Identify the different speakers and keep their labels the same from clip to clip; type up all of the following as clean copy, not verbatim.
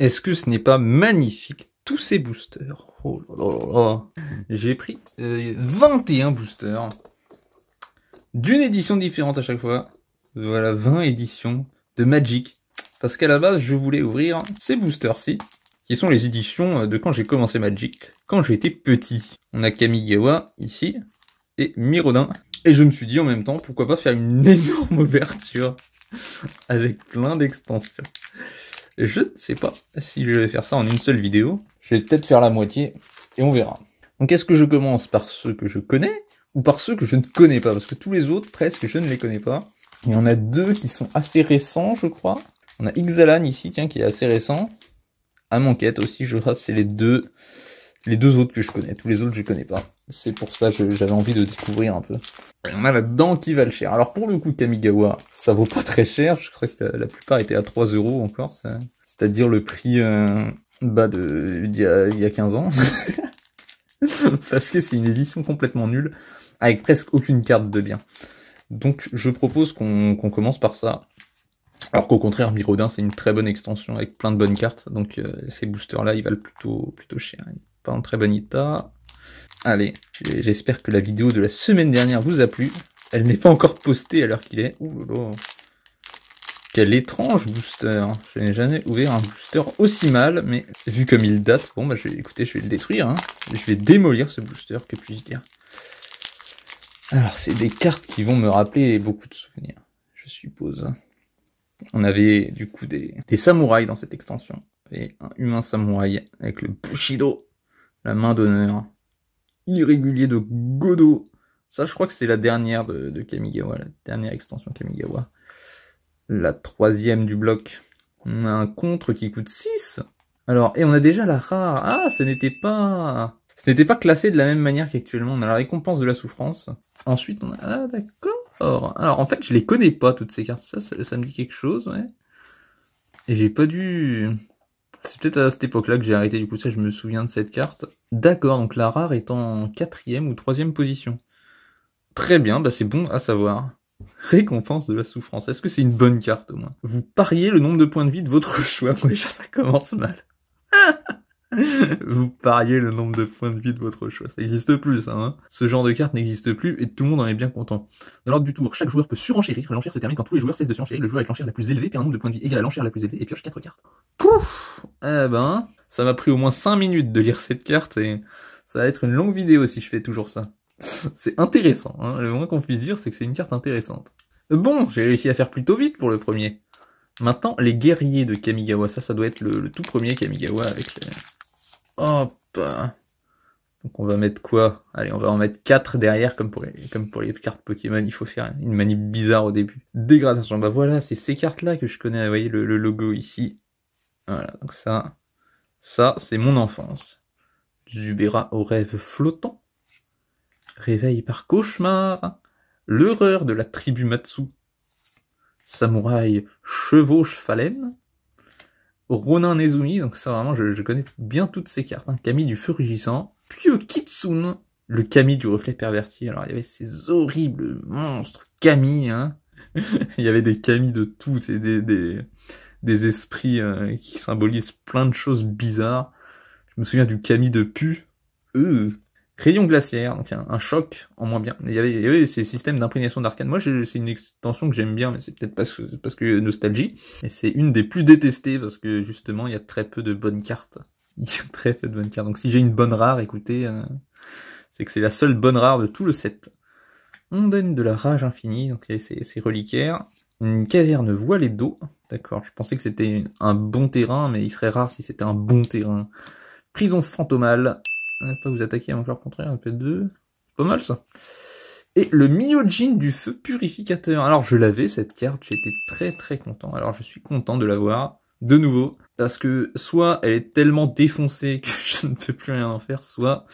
Speaker 1: Est-ce que ce n'est pas magnifique, tous ces boosters? Oh là là là là. J'ai pris 21 boosters, d'une édition différente à chaque fois. Voilà, 20 éditions de Magic. Parce qu'à la base, je voulais ouvrir ces boosters-ci, qui sont les éditions de quand j'ai commencé Magic, quand j'étais petit. On a Kamigawa, ici, et Miraudon. Et je me suis dit en même temps, pourquoi pas faire une énorme ouverture, avec plein d'extensions. Je ne sais pas si je vais faire ça en une seule vidéo. Je vais peut-être faire la moitié, et on verra. Donc est-ce que je commence par ceux que je connais, ou par ceux que je ne connais pas? Parce que tous les autres, presque, je ne les connais pas. Il y en a deux qui sont assez récents, je crois. On a Ixalan ici, tiens, qui est assez récent. Amonkhet aussi, je crois, c'est les deux autres que je connais. Tous les autres, je connais pas. C'est pour ça que j'avais envie de découvrir un peu. Et on a là-dedans qui valent cher. Alors pour le coup, Kamigawa, ça vaut pas très cher. Je crois que la plupart étaient à 3 € encore. C'est-à-dire le prix d'il y a 15 ans. Parce que c'est une édition complètement nulle, avec presque aucune carte de bien. Donc je propose qu'on commence par ça. Alors qu'au contraire, Miraudon, c'est une très bonne extension avec plein de bonnes cartes. Donc ces boosters-là, ils valent plutôt cher. Pas en très bon état. Allez, j'espère que la vidéo de la semaine dernière vous a plu. Elle n'est pas encore postée à l'heure qu'il est. Ouh là là. Quel étrange booster. Je n'ai jamais ouvert un booster aussi mal, mais vu comme il date, bon bah écoutez, je vais le détruire. Hein. Je vais démolir ce booster, que puis-je dire. Alors c'est des cartes qui vont me rappeler beaucoup de souvenirs, je suppose. On avait du coup des samouraïs dans cette extension. Et un humain samouraï avec le Bushido, la main d'honneur. Irrégulier de Godo. Ça, je crois que c'est la dernière de Kamigawa, la dernière extension Kamigawa. La troisième du bloc. On a un contre qui coûte 6. Alors, et on a déjà la rare. Ah, ce n'était pas classé de la même manière qu'actuellement. On a la récompense de la souffrance. Ensuite, on a... Ah, d'accord. Alors, en fait, je les connais pas, toutes ces cartes. Ça me dit quelque chose, ouais. Et j'ai pas dû... C'est peut-être à cette époque-là que j'ai arrêté, du coup, ça, je me souviens de cette carte. D'accord, donc la rare est en 4e ou 3e position. Très bien, bah c'est bon à savoir. Récompense de la souffrance. Est-ce que c'est une bonne carte, au moins? Vous pariez le nombre de points de vie de votre choix. Bon, déjà, ça commence mal. Vous pariez le nombre de points de vie de votre choix. Ça n'existe plus, ça, hein. Ce genre de carte n'existe plus, et tout le monde en est bien content. Dans l'ordre du tour, chaque joueur peut surenchérir. L'enchère se termine quand tous les joueurs cessent de surenchérir. Le joueur avec l'enchère la plus élevée perd un nombre de points de vie égal à l'enchère la plus élevée et pioche 4 cartes. Pouf! Eh ben, ça m'a pris au moins 5 minutes de lire cette carte, et ça va être une longue vidéo si je fais toujours ça. C'est intéressant, hein. Le moins qu'on puisse dire, c'est que c'est une carte intéressante. Bon, j'ai réussi à faire plutôt vite pour le premier. Maintenant, les guerriers de Kamigawa, ça doit être le tout premier Kamigawa avec les... Hop. Donc on va mettre quoi? Allez, on va en mettre 4 derrière, comme pour les cartes Pokémon, il faut faire une manip bizarre au début. Dégradation, bah voilà, c'est ces cartes-là que je connais, vous voyez le logo ici. Voilà, donc ça c'est mon enfance. Zubera au rêve flottant. Réveil par cauchemar. L'horreur de la tribu Matsu. Samouraï chevaux-chevalène. Ronin Nezumi, donc ça vraiment, je connais bien toutes ces cartes. Hein. Kami du feu rugissant. Puis Kitsune, le Kami du reflet perverti. Alors il y avait ces horribles monstres Kami, hein. Il y avait des Kami de tout, c'est des esprits qui symbolisent plein de choses bizarres. Je me souviens du Kami de Pu. Rayon glaciaire, donc un choc en moins bien. Il y avait ces systèmes d'imprégnation d'arcane. Moi, c'est une extension que j'aime bien, mais c'est peut-être parce que nostalgie. Et c'est une des plus détestées, parce que justement, il y a très peu de bonnes cartes. Il y a très peu de bonnes cartes. Donc si j'ai une bonne rare, écoutez, c'est que c'est la seule bonne rare de tout le set. Ondaine de la rage infinie, donc il y a ces reliquaires. Une caverne voilée d'eau. D'accord, je pensais que c'était un bon terrain, mais il serait rare si c'était un bon terrain. Prison fantomale. Pas vous attaquer avant que leur contraire, peut-être 2. C'est pas mal ça. Et le Myojin du feu purificateur. Alors je l'avais cette carte, j'étais très très content. Alors je suis content de l'avoir de nouveau. Parce que soit elle est tellement défoncée que je ne peux plus rien en faire, soit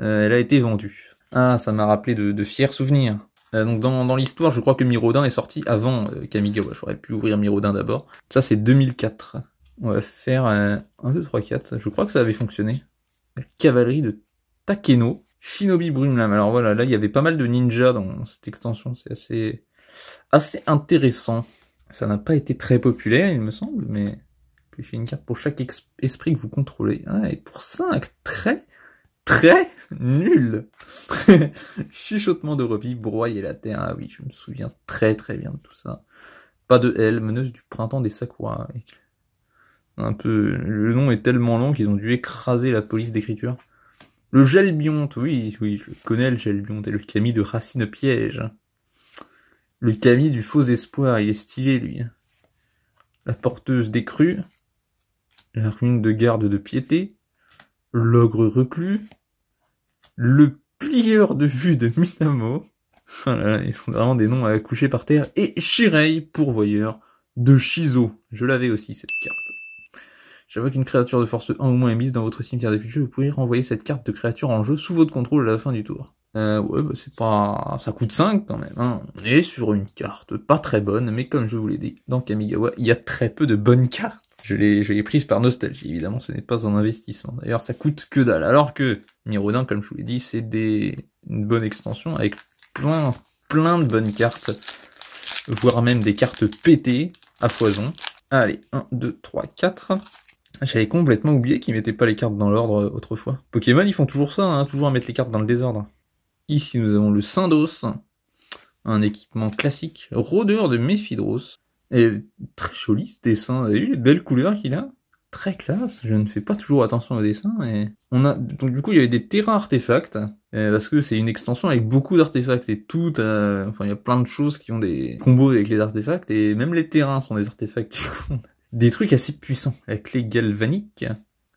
Speaker 1: elle a été vendue. Ah, ça m'a rappelé de fiers souvenirs. Donc dans l'histoire, je crois que Miraudon est sorti avant Kamigawa. J'aurais pu ouvrir Miraudon d'abord. Ça c'est 2004. On va faire 1, 2, 3, 4. Je crois que ça avait fonctionné. Cavalerie de Takeno, Shinobi Brumelame. Alors voilà, là il y avait pas mal de ninjas dans cette extension, c'est assez intéressant. Ça n'a pas été très populaire, il me semble, mais Piocher une carte pour chaque esprit que vous contrôlez. Ah, et pour 5, très nul. Chuchotement de Roby, broyer la terre. Ah oui, je me souviens très bien de tout ça. Pas de L, meneuse du printemps des Sakura. Un peu, le nom est tellement long qu'ils ont dû écraser la police d'écriture. Le Gelbionte, oui, je connais le Gelbionte, et le Camille de Racine Piège. Le Camille du Faux Espoir, il est stylé, lui. La porteuse des crues. La rune de garde de piété. L'ogre reclus. Le plieur de vue de Minamo. Voilà, ils sont vraiment des noms à coucher par terre. Et Shirei, pourvoyeur de Shizo. Je l'avais aussi, cette carte. J'avoue qu'une créature de force 1 ou moins est mise dans votre cimetière des jeu, vous pouvez renvoyer cette carte de créature en jeu sous votre contrôle à la fin du tour. Ouais, bah c'est pas... ça coûte 5 quand même, hein. On est sur une carte pas très bonne, mais comme je vous l'ai dit, dans Kamigawa, il y a très peu de bonnes cartes. Je l'ai prise par nostalgie, évidemment, ce n'est pas un investissement. D'ailleurs, ça coûte que dalle. Alors que Mirodin, comme je vous l'ai dit, c'est une bonne extension avec plein de bonnes cartes, voire même des cartes pétées à foison. Allez, 1, 2, 3, 4... J'avais complètement oublié qu'ils mettaient pas les cartes dans l'ordre autrefois. Pokémon, ils font toujours ça, hein, toujours à mettre les cartes dans le désordre. Ici, nous avons le Syndos, un équipement classique, rôdeur de Méphidros. Et très joli ce dessin, vous avez vu les belles couleurs qu'il a? Très classe, je ne fais pas toujours attention au dessin. Et on a donc du coup il y avait des terrains artefacts, parce que c'est une extension avec beaucoup d'artefacts et tout, enfin il y a plein de choses qui ont des combos avec les artefacts, et même les terrains sont des artefacts du coup. Des trucs assez puissants, la clé galvanique,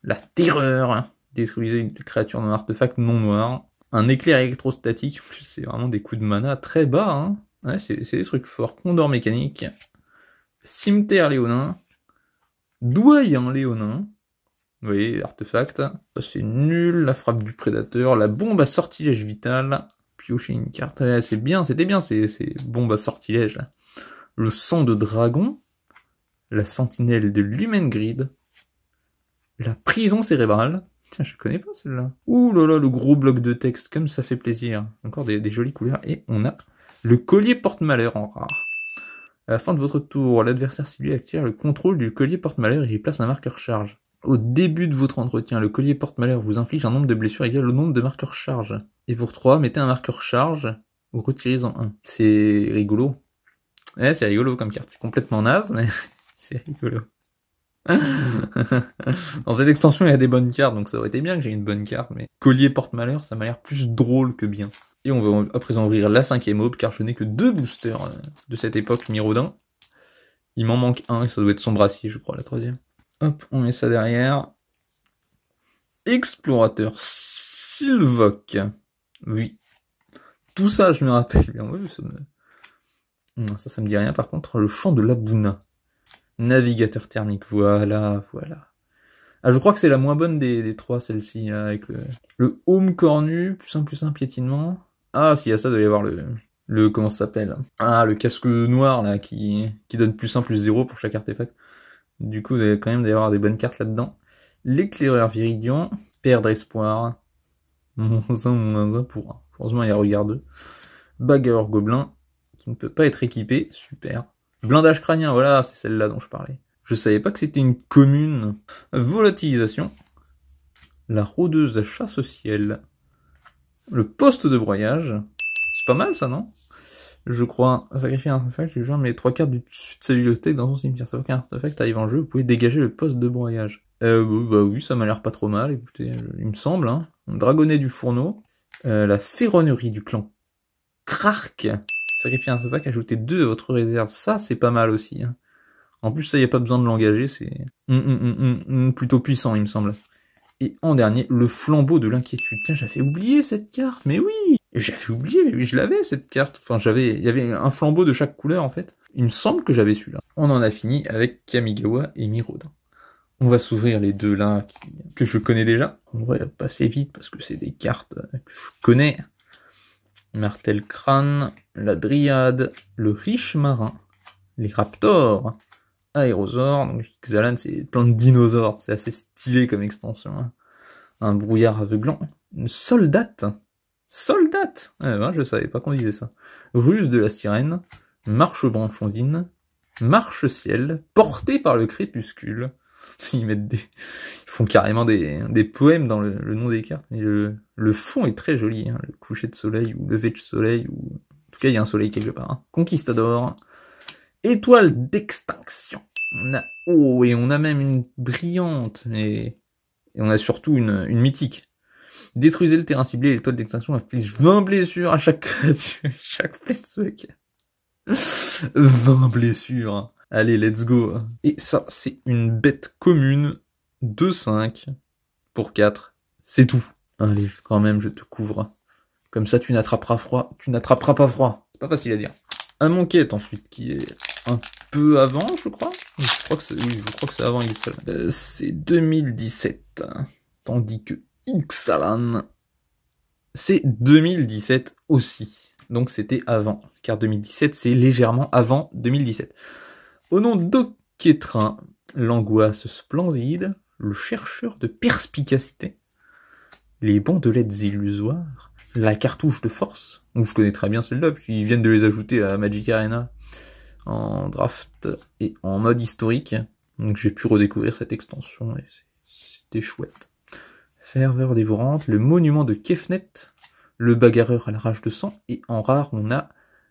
Speaker 1: la terreur, détruisez une créature d'un artefact non noir, un éclair électrostatique, en plus c'est vraiment des coups de mana très bas, hein. Ouais, c'est des trucs forts, condor mécanique, cimetière léonin, doyen léonin, vous voyez, artefact, ça c'est nul, la frappe du prédateur, la bombe à sortilège vital, piocher une carte, ouais, c'est bien, c'était bien ces bombes à sortilège, là. Le sang de dragon, la sentinelle de Lumengrid, la prison cérébrale, tiens je connais pas celle-là, ouh là là le gros bloc de texte, comme ça fait plaisir, encore des jolies couleurs, et on a le collier porte-malheur en rare. À la fin de votre tour, l'adversaire ciblé acquiert le contrôle du collier porte-malheur et y place un marqueur charge. Au début de votre entretien, le collier porte-malheur vous inflige un nombre de blessures égal au nombre de marqueurs charge. Et pour 3, mettez un marqueur charge ou retirez-en un. C'est rigolo. Ouais, c'est rigolo comme carte, c'est complètement naze, mais... c'est rigolo. Dans cette extension, il y a des bonnes cartes, donc ça aurait été bien que j'ai une bonne carte, mais collier porte-malheur, ça m'a l'air plus drôle que bien. Et on va à présent ouvrir la 5e aube, car je n'ai que 2 boosters de cette époque Mirodin. Il m'en manque un, et ça doit être son brassier, je crois, la 3e. Hop, on met ça derrière. Explorateur Sylvoc. Oui. Tout ça, je me rappelle bien. Oui, ça me dit rien, par contre, le champ de l'Abuna. Navigateur thermique, voilà. Ah, je crois que c'est la moins bonne des 3, celle-ci, avec le home cornu, plus un piétinement. Ah, si, à ça, doit y avoir le comment ça s'appelle? Ah, le casque noir, là, qui donne plus 1, plus 0 pour chaque artefact. Du coup, il y a quand même d'avoir des bonnes cartes là-dedans. L'éclaireur viridian, perdre espoir, -1 pour 1. Heureusement, il y a regard 2. Bagarreur gobelin, qui ne peut pas être équipé, super. Blindage crânien, voilà, c'est celle-là dont je parlais. Je savais pas que c'était une commune. Volatilisation. La rôdeuse à chasse au ciel. Le poste de broyage. C'est pas mal ça, non? Je crois. Sacrifier un artefact, le joueur met 3 cartes du dessus de sa bibliothèque dans son cimetière. Ça veut qu'un artefact arrive en jeu, vous pouvez dégager le poste de broyage. Bah oui, ça m'a l'air pas trop mal, écoutez, il me semble, hein. Dragonnet du fourneau. La ferronnerie du clan Krark. Sacrifier un artefact, ajouter 2 à votre réserve. Ça, c'est pas mal aussi, hein. En plus, ça, y a pas besoin de l'engager, c'est plutôt puissant, il me semble. Et en dernier, le flambeau de l'inquiétude. Tiens, j'avais oublié cette carte, mais oui! J'avais oublié, mais oui, je l'avais, cette carte. Enfin, il y avait un flambeau de chaque couleur, en fait. Il me semble que j'avais celui-là. On en a fini avec Kamigawa et Mirodin. On va s'ouvrir les deux là, que je connais déjà. On va passer vite, parce que c'est des cartes que je connais. Martel crâne, la dryade, le riche marin, les raptors, aérosaure, donc Xalan c'est plein de dinosaures, c'est assez stylé comme extension, hein. Un brouillard aveuglant, une soldate, eh ben je savais pas qu'on disait ça, ruse de la sirène, marche branchondine, marche ciel, portée par le crépuscule, Ils font carrément des poèmes dans le nom des cartes. Mais le fond est très joli, hein. Le coucher de soleil ou lever de soleil, ou en tout cas il y a un soleil quelque part. Hein. Conquistador. Étoile d'extinction. Et on a même une brillante, et on a surtout une mythique. Détruisez le terrain ciblé, l'étoile d'extinction inflige 20 blessures à chaque créature, chaque planeswalker. 20 blessures. Allez, let's go. Et ça, c'est une bête commune de 5 pour 4. C'est tout. Allez, quand même, je te couvre. Comme ça, tu n'attraperas pas froid. C'est pas facile à dire. Un Monquette, ensuite, qui est un peu avant, je crois. Je crois que c'est avant Ixalan. C'est 2017. Tandis que Ixalan, c'est 2017 aussi. Donc c'était avant. Car 2017, c'est légèrement avant 2017. Au nom d'Okétrin, l'angoisse splendide, le chercheur de perspicacité, les bandelettes illusoires, la cartouche de force, où je connais très bien celle-là, puisqu'ils viennent de les ajouter à Magic Arena en draft et en mode historique. Donc j'ai pu redécouvrir cette extension et c'était chouette. Ferveur dévorante, le monument de Kefnet, le bagarreur à la rage de sang, et en rare on a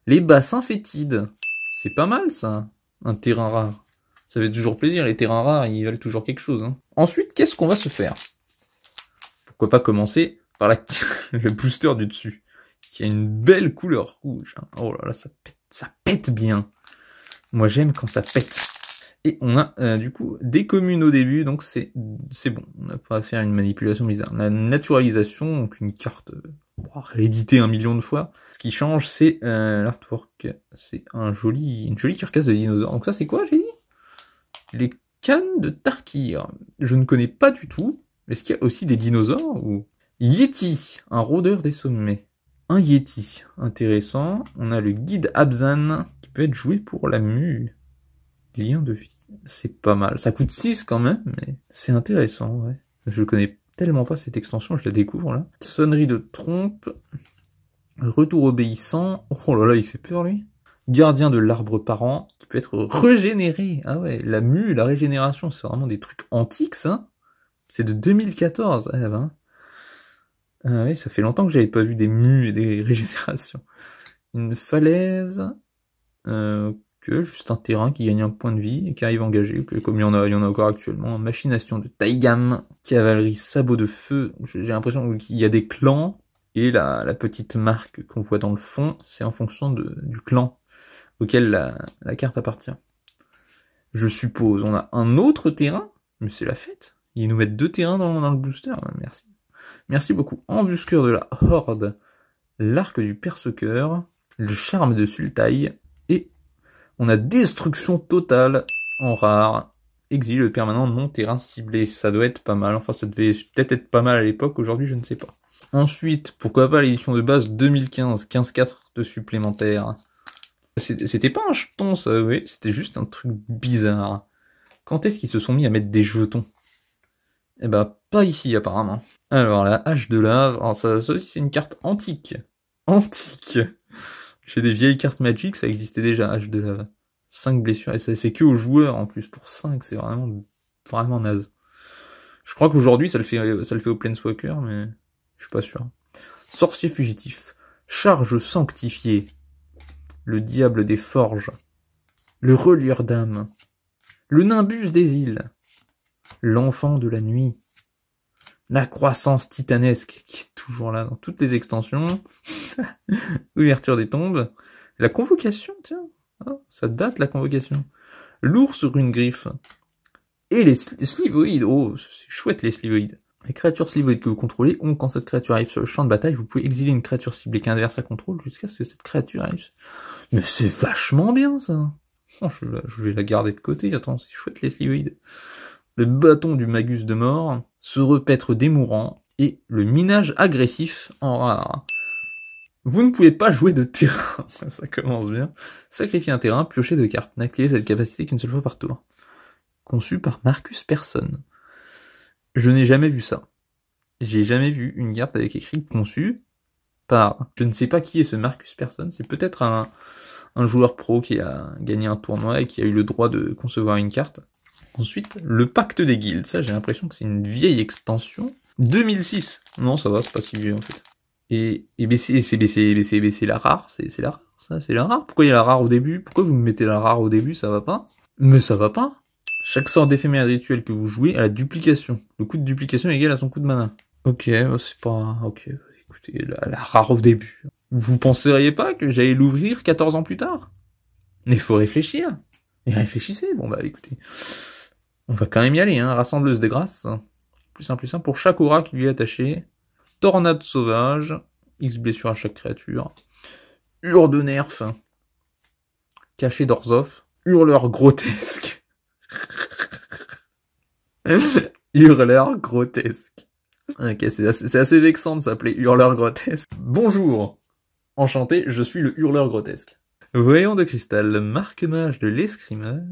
Speaker 1: les bassins fétides. C'est pas mal ça, un terrain rare. Ça fait toujours plaisir, les terrains rares ils valent toujours quelque chose. Hein. Ensuite, qu'est-ce qu'on va se faire? Pourquoi pas commencer par le booster du dessus, qui a une belle couleur rouge. Hein. Oh là là, ça pète bien. Moi j'aime quand ça pète. Et on a du coup des communes au début, donc c'est bon. On n'a pas à faire une manipulation bizarre. La naturalisation, donc une carte rééditée 1 million de fois. Ce qui change, c'est l'artwork. C'est une jolie carcasse de dinosaure. Donc ça c'est quoi, j'ai dit? Les cannes de Tarkir. Je ne connais pas du tout. Est-ce qu'il y a aussi des dinosaures ou... Yeti, un rôdeur des sommets. Un Yeti, intéressant. On a le guide Abzan, qui peut être joué pour la mue. Lien de vie, c'est pas mal. Ça coûte 6 quand même, mais c'est intéressant, ouais. Je connais tellement pas cette extension, je la découvre là. Sonnerie de trompe. Retour obéissant. Oh là là, il fait peur lui. Gardien de l'arbre parent, qui peut être régénéré. Ah ouais, la mue, la régénération, c'est vraiment des trucs antiques, ça. C'est de 2014. Ah ben. Ah oui, ça fait longtemps que j'avais pas vu des mues et des régénérations. Une falaise. Que juste un terrain qui gagne un point de vie et qui arrive engagé, que comme il y en a encore actuellement. Machination de Taïgam, cavalerie sabot de feu. J'ai l'impression qu'il y a des clans, et la petite marque qu'on voit dans le fond, c'est en fonction du clan auquel la carte appartient. Je suppose. On a un autre terrain, mais c'est la fête. Ils nous mettent 2 terrains dans le booster. Merci. Merci beaucoup. Embuscure de la horde, l'arc du percequeur, le charme de Sultai, et on a destruction totale en rare, exil permanent non terrain ciblé. Ça doit être pas mal, enfin ça devait peut-être être pas mal à l'époque, aujourd'hui je ne sais pas. Ensuite, pourquoi pas l'édition de base 2015, 15 cartes de supplémentaires. C'était pas un jeton ça, oui, c'était juste un truc bizarre. Quand est-ce qu'ils se sont mis à mettre des jetons? Eh ben, pas ici apparemment. Alors, la hache de lave, alors ça aussi c'est une carte antique. Antique. Chez des vieilles cartes Magic, ça existait déjà, hache de lave. 5 blessures, et c'est que aux joueurs en plus, pour 5, c'est vraiment naze. Je crois qu'aujourd'hui ça le fait au Planeswalker, mais je suis pas sûr. Sorcier fugitif. Charge sanctifiée. Le diable des forges. Le relieur d'âme. Le nimbus des îles. L'enfant de la nuit. La croissance titanesque, qui est toujours là dans toutes les extensions. Ouverture des tombes. La convocation, tiens. Oh, ça date la convocation. L'ours rune griffe. Et les slivoïdes. Oh, c'est chouette les slivoïdes. Les créatures slivoïdes que vous contrôlez ont, quand cette créature arrive sur le champ de bataille, vous pouvez exiler une créature ciblée qui inverse sa contrôle jusqu'à ce que cette créature arrive. Mais c'est vachement bien ça. Oh, je vais la garder de côté. Attends, c'est chouette les slivoïdes. Le bâton du magus de mort, se repaître des mourants, et le minage agressif en rare. Vous ne pouvez pas jouer de terrain, ça commence bien. Sacrifier un terrain, piocher 2 cartes. N'activez cette capacité qu'une seule fois par tour. Conçu par Marcus Persson. Je n'ai jamais vu ça. J'ai jamais vu une carte avec écrit conçu par... Je ne sais pas qui est ce Marcus Persson, c'est peut-être un joueur pro qui a gagné un tournoi et qui a eu le droit de concevoir une carte. Ensuite, le pacte des guildes. Ça, j'ai l'impression que c'est une vieille extension. 2006. Non, ça va, c'est pas si vieux en fait. Et c'est la rare, c'est la rare, ça, c'est la rare. Pourquoi il y a la rare au début? Pourquoi vous me mettez la rare au début? Ça va pas? Mais ça va pas. Chaque sort d'éphémère rituel que vous jouez a la duplication. Le coût de duplication est égal à son coût de mana. Ok, c'est pas... Ok, écoutez, la rare au début. Vous penseriez pas que j'allais l'ouvrir 14 ans plus tard? Mais faut réfléchir. Et réfléchissez, bon bah écoutez. On va quand même y aller, hein, rassembleuse des grâces. Plus simple, pour chaque aura qui lui est attachée. Tornade sauvage, X blessure à chaque créature. Hurle de nerf. Caché d'Orzhov. Hurleur grotesque. Hurleur grotesque. Ok, c'est assez vexant de s'appeler hurleur grotesque. Bonjour. Enchanté, je suis le hurleur grotesque. Voyant de cristal, marque-mage de l'escrimeur.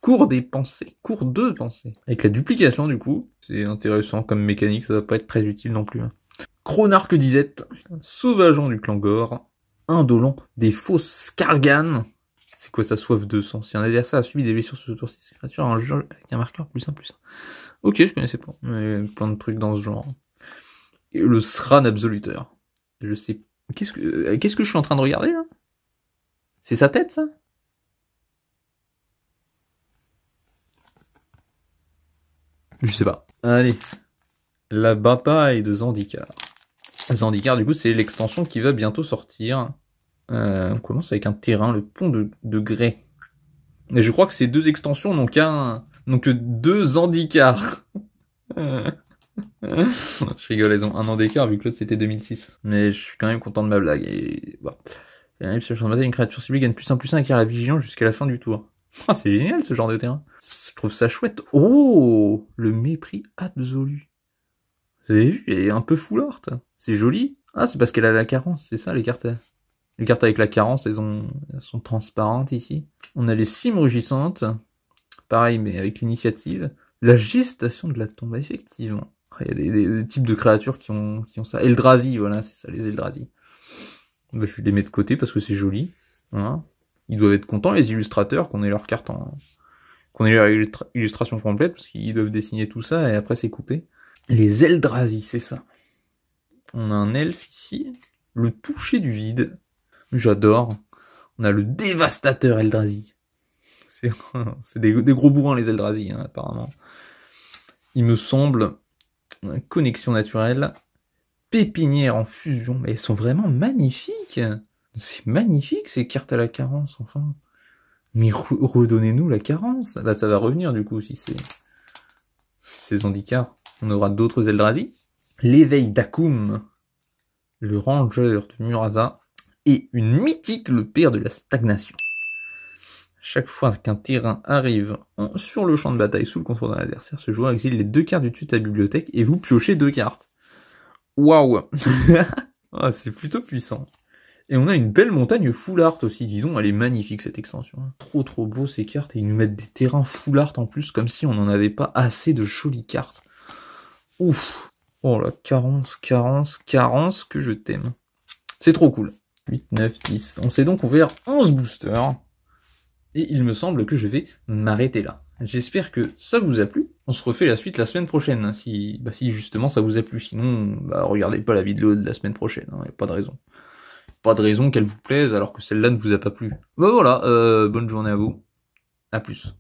Speaker 1: Cours des pensées, cours de pensées. Avec la duplication du coup, c'est intéressant comme mécanique, ça va pas être très utile non plus. Hein. Chronarque disette, sauvageant du clan Gore, indolent des fausses Skargan. C'est quoi ça, soif de sang? Si un adversaire a subi des blessures sur ce tour-ci, cette créature a un jeu avec un marqueur plus 1, plus 1. Ok, je connaissais pas. Il y a plein de trucs dans ce genre. Et le Sran absoluteur. Je sais. Qu'est-ce que je suis en train de regarder là? C'est sa tête ça? Je sais pas. Allez. La bataille de Zendikar. Zendikar, du coup, c'est l'extension qui va bientôt sortir. On commence avec un terrain, le pont de Grey. Et je crois que ces deux extensions n'ont que 2 Zendikar. Je rigole, elles ont 1 an d'écart vu que l'autre c'était 2006. Mais je suis quand même content de ma blague. Et bon. Une créature ciblée gagne plus 1 et acquiert la vigilance jusqu'à la fin du tour. Ah, c'est génial ce genre de terrain. Je trouve ça chouette. Oh, le mépris absolu. Vous avez vu, elle est un peu foulard. C'est joli. Ah, c'est parce qu'elle a la carence, c'est ça les cartes. Les cartes avec la carence, elles sont transparentes ici. On a les cimes rugissantes. Pareil, mais avec l'initiative. La gestation de la tombe, effectivement. Il y a des types de créatures qui ont ça. Eldrazi, voilà, c'est ça, les Eldrazi. Bah, je les mets de côté parce que c'est joli. Voilà. Ils doivent être contents, les illustrateurs, qu'on ait leur carte qu'on ait leur illustration complète, parce qu'ils doivent dessiner tout ça, et après c'est coupé. Les Eldrazi, c'est ça. On a un elfe ici. Le toucher du vide. J'adore. On a le dévastateur Eldrazi. C'est des gros bourrins, les Eldrazi, hein, apparemment. Il me semble... Connexion naturelle. Pépinière en fusion. Mais elles sont vraiment magnifiques. C'est magnifique, ces cartes à la carence, enfin. Mais redonnez-nous la carence. Bah, ça va revenir, du coup, si c'est Zendikar. On aura d'autres Eldrazi. L'éveil d'Akoum. Le ranger de Murasa. Et une mythique, le père de la stagnation. Chaque fois qu'un terrain arrive sur le champ de bataille sous le contrôle d'un adversaire, ce joueur exile les 2 cartes du dessus de ta bibliothèque et vous piochez 2 cartes. Waouh. Oh, c'est plutôt puissant. Et on a une belle montagne full art aussi, disons, elle est magnifique cette extension. Trop beau ces cartes, et ils nous mettent des terrains full art en plus, comme si on n'en avait pas assez de jolies cartes. Ouf. Oh la carence que je t'aime. C'est trop cool. 8, 9, 10. On s'est donc ouvert 11 boosters. Et il me semble que je vais m'arrêter là. J'espère que ça vous a plu. On se refait la suite la semaine prochaine, si justement ça vous a plu. Sinon, regardez pas la vidéo de la semaine prochaine, hein, y a pas de raison. Pas de raison qu'elle vous plaise alors que celle-là ne vous a pas plu. Bah voilà, bonne journée à vous. À plus.